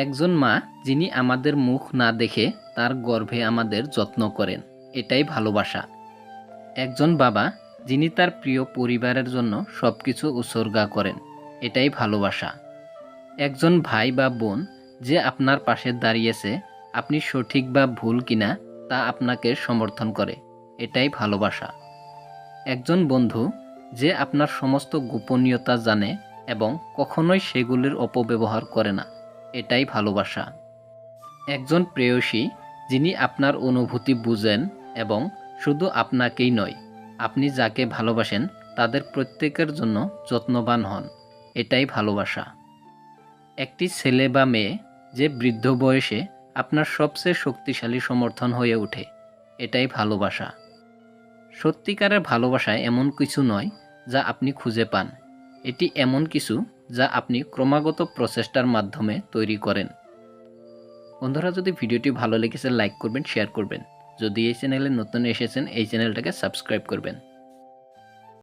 একজন মা যিনি আমাদের মুখ না দেখে তার গর্ভে আমাদের যত্ন করেন, এটাই ভালোবাসা। একজন বাবা যিনি তার প্রিয় পরিবারের জন্য সবকিছু উৎসর্গা করেন, এটাই ভালোবাসা। একজন ভাই বা বোন যে আপনার পাশে দাঁড়িয়েছে, আপনি সঠিক বা ভুল কিনা তা আপনাকে সমর্থন করে, এটাই ভালোবাসা। একজন বন্ধু যে আপনার সমস্ত গোপনীয়তা জানে এবং কখনোই সেগুলির অপব্যবহার করে না, এটাই ভালোবাসা। একজন প্রেয়সী যিনি আপনার অনুভূতি বুঝেন এবং শুধু আপনাকেই নয়, আপনি যাকে ভালোবাসেন তাদের প্রত্যেকের জন্য যত্নবান হন, এটাই ভালোবাসা। একটি ছেলে বা মেয়ে যে বৃদ্ধ বয়সে আপনার সবচেয়ে শক্তিশালী সমর্থন হয়ে ওঠে, এটাই ভালোবাসা। সত্যিকারের ভালোবাসায় এমন কিছু নয় যা আপনি খুঁজে পান, এটি এমন কিছু যা আপনি ক্রমাগত প্রচেষ্টার মাধ্যমে তৈরি করেন। বন্ধুরা, যদি ভিডিওটি ভালো লেগেছে লাইক করবেন, শেয়ার করবেন। যদি এই চ্যানেলে নতুন এসেছেন এই চ্যানেলটাকে সাবস্ক্রাইব করবেন।